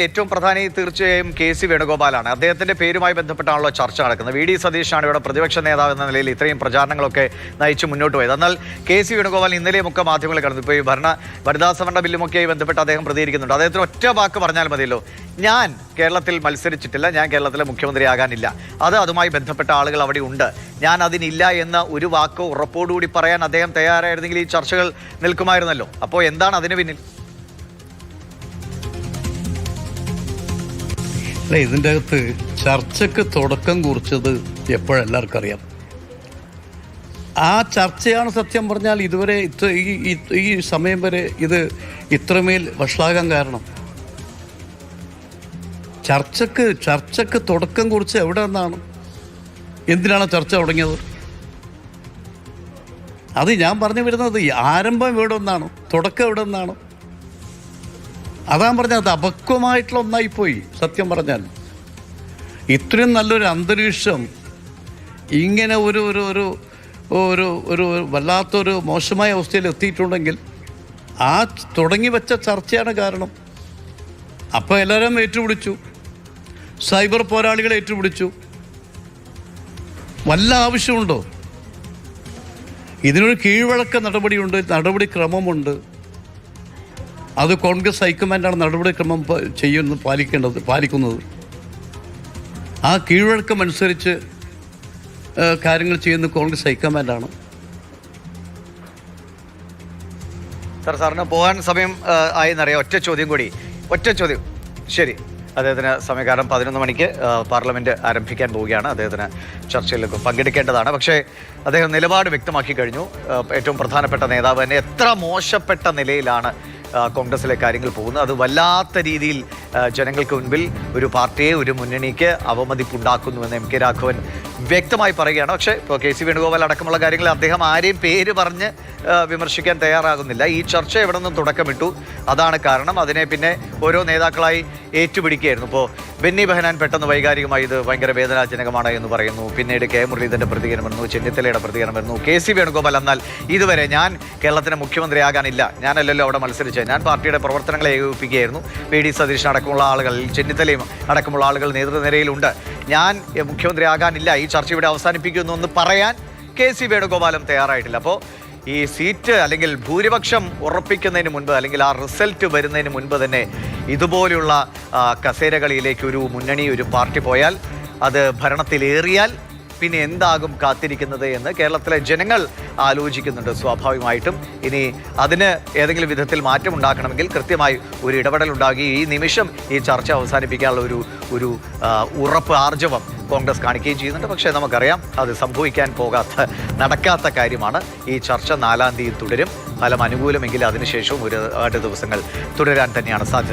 ഏറ്റവും പ്രധാനി തീർച്ചയായും കെ.സി. വേണുഗോപാലാണ്. അദ്ദേഹത്തിന്റെ പേരുമായി ബന്ധപ്പെട്ടാണല്ലോ ചർച്ച നടക്കുന്നത്. വി.ഡി. സതീഷാണ് ഇവിടെ പ്രതിപക്ഷ നേതാവ് എന്ന നിലയിൽ ഇത്രയും പ്രചാരണങ്ങളൊക്കെ നയിച്ച് മുന്നോട്ട് പോയത്. എന്നാൽ കെ.സി. വേണുഗോപാൽ ഇന്നലെയും ഒക്കെ മാധ്യമങ്ങളിൽ കടന്നു. ഇപ്പോൾ ഈ വനിതാ സംവരണ ബില്ലുമൊക്കെയായി ബന്ധപ്പെട്ട് അദ്ദേഹം പ്രതികരിക്കുന്നുണ്ട്. അദ്ദേഹത്തിന് ഒറ്റ വാക്ക് പറഞ്ഞാൽ മതിയല്ലോ, ഞാൻ കേരളത്തിൽ മത്സരിച്ചിട്ടില്ല, ഞാൻ കേരളത്തിലെ മുഖ്യമന്ത്രിയാകാനില്ല, അതുമായി ബന്ധപ്പെട്ട ആളുകൾ അവിടെ ഉണ്ട്, ഞാൻ അതിനില്ല എന്ന ഒരു വാക്ക് ഉറപ്പോടുകൂടി പറയാൻ അദ്ദേഹം തയ്യാറായിരുന്നെങ്കിൽ ഈ ചർച്ചകൾ നിൽക്കുമായിരുന്നല്ലോ. അപ്പോൾ എന്താണ് അതിന് പിന്നിൽ? അല്ല, ഇതിൻ്റെ അകത്ത് ചർച്ചയ്ക്ക് തുടക്കം കുറിച്ചത് എപ്പോഴെല്ലാവർക്കും അറിയാം. ആ ചർച്ചയാണ് സത്യം പറഞ്ഞാൽ ഇതുവരെ ഈ സമയം വരെ ഇത് ഇത്രമേൽ വഷളാകാൻ കാരണം. ചർച്ചയ്ക്ക് തുടക്കം കുറിച്ച് എവിടെ നിന്നാണ്, എന്തിനാണ് ചർച്ച തുടങ്ങിയത്? അത് ഞാൻ പറഞ്ഞു വരുന്നത് ആരംഭം എവിടെ നിന്നാണ്, തുടക്കം എവിടെ നിന്നാണ്? അതാണ് പറഞ്ഞത്, അത് അപക്വമായിട്ടുള്ള ഒന്നായിപ്പോയി. സത്യം പറഞ്ഞാൽ ഇത്രയും നല്ലൊരു അന്തരീക്ഷം ഇങ്ങനെ ഒരു ഒരു ഒരു ഒരു ഒരു വല്ലാത്തൊരു മോശമായ അവസ്ഥയിൽ എത്തിയിട്ടുണ്ടെങ്കിൽ ആ തുടങ്ങി വെച്ച ചർച്ചയാണ് കാരണം. അപ്പോൾ എല്ലാവരും ഏറ്റുപിടിച്ചു, സൈബർ പോരാളികളെ ഏറ്റുപിടിച്ചു. വല്ല ആവശ്യമുണ്ടോ? ഇതിനൊരു കീഴ്വഴക്ക നടപടിയുണ്ട്, നടപടിക്രമമുണ്ട്. അത് കോൺഗ്രസ് ഹൈക്കമാൻഡാണ് നടപടിക്രമം പാലിക്കുന്നത്. ആ കീഴ്വഴക്കം അനുസരിച്ച് കാര്യങ്ങൾ ചെയ്യുന്ന കോൺഗ്രസ് ഹൈക്കമാൻഡാണ്. സാറിന് പോകാൻ സമയം ആയി എന്നറിയാം. ഒറ്റ ചോദ്യം. ശരി, അദ്ദേഹത്തിന് സമയകാലം 11 മണിക്ക് പാർലമെന്റ് ആരംഭിക്കാൻ പോവുകയാണ്. അദ്ദേഹത്തിന് ചർച്ചയിലേക്ക് പങ്കെടുക്കേണ്ടതാണ്. പക്ഷേ അദ്ദേഹം നിലപാട് വ്യക്തമാക്കി കഴിഞ്ഞു. ഏറ്റവും പ്രധാനപ്പെട്ട നേതാവ് തന്നെ എത്ര മോശപ്പെട്ട നിലയിലാണ് കോൺഗ്രസിലെ കാര്യങ്ങൾ പോകുന്നത്. അത് വല്ലാത്ത രീതിയിൽ ജനങ്ങൾക്ക് മുൻപിൽ ഒരു പാർട്ടിയെ, ഒരു മുന്നണിക്ക് അവമതിപ്പുണ്ടാക്കുന്നുവെന്ന് എം കെ രാഘവൻ വ്യക്തമായി പറയുകയാണ്. പക്ഷേ ഇപ്പോൾ കെ.സി. വേണുഗോപാൽ അടക്കമുള്ള കാര്യങ്ങളിൽ അദ്ദേഹം ആരെയും പേര് പറഞ്ഞ് വിമർശിക്കാൻ തയ്യാറാകുന്നില്ല. ഈ ചർച്ച എവിടെ നിന്നും തുടക്കമിട്ടു, അതാണ് കാരണം. അതിനെ പിന്നെ ഓരോ നേതാക്കളായി ഏറ്റുപിടിക്കുകയായിരുന്നു. ഇപ്പോൾ ബെന്നി ബെഹനാൻ പെട്ടെന്ന് വൈകാരികമായി ഇത് ഭയങ്കര വേദനാജനകമാണ് എന്ന് പറയുന്നു. പിന്നീട് കെ മുരളീധരൻ്റെ പ്രതികരണം വരുന്നു, ചെന്നിത്തലയുടെ പ്രതികരണം വരുന്നു. കെ.സി. വേണുഗോപാൽ എന്നാൽ ഇതുവരെ ഞാൻ കേരളത്തിന് മുഖ്യമന്ത്രിയാകാനില്ല, ഞാനല്ലല്ലോ അവിടെ മത്സരിച്ചത്, ഞാൻ പാർട്ടിയുടെ പ്രവർത്തനങ്ങളെ ഏകോപിപ്പിക്കുകയായിരുന്നു, വി.ഡി. സതീശൻ അടക്കമുള്ള ആളുകൾ, ചെന്നിത്തലയും അടക്കമുള്ള ആളുകൾ നേതൃനിരയിലുണ്ട്, ഞാൻ മുഖ്യമന്ത്രിയാകാനില്ല, ഈ ചർച്ച ഇവിടെ അവസാനിപ്പിക്കുന്നു എന്ന് പറയാൻ കെ.സി. വേണുഗോപാലും തയ്യാറായിട്ടില്ല. അപ്പോൾ ഈ സീറ്റ് അല്ലെങ്കിൽ ഭൂരിപക്ഷം ഉറപ്പിക്കുന്നതിന് മുൻപ്, അല്ലെങ്കിൽ ആ റിസൾട്ട് വരുന്നതിന് മുൻപ് തന്നെ ഇതുപോലെയുള്ള കസേരകളിലേക്ക് ഒരു മുന്നണി, ഒരു പാർട്ടി പോയാൽ, അത് ഭരണത്തിലേറിയാൽ പിന്നെ എന്താകും കാത്തിരിക്കുന്നത് എന്ന് കേരളത്തിലെ ജനങ്ങൾ ആലോചിക്കുന്നുണ്ട്. സ്വാഭാവികമായിട്ടും ഇനി അതിന് ഏതെങ്കിലും വിധത്തിൽ മാറ്റമുണ്ടാക്കണമെങ്കിൽ കൃത്യമായി ഒരു ഇടപെടൽ ഉണ്ടാക്കി ഈ നിമിഷം ഈ ചർച്ച അവസാനിപ്പിക്കാനുള്ള ഒരു ഉറപ്പ്, ആർജവം കോൺഗ്രസ് കാണിക്കുകയും ചെയ്യുന്നുണ്ട്. പക്ഷേ നമുക്കറിയാം അത് നടക്കാത്ത കാര്യമാണ്. ഈ ചർച്ച 4-ാം തീയതി തുടരും. ഫലം അനുകൂലമെങ്കിൽ അതിനുശേഷവും ഒരു 8 ദിവസങ്ങൾ തുടരാൻ തന്നെയാണ് സാധ്യത.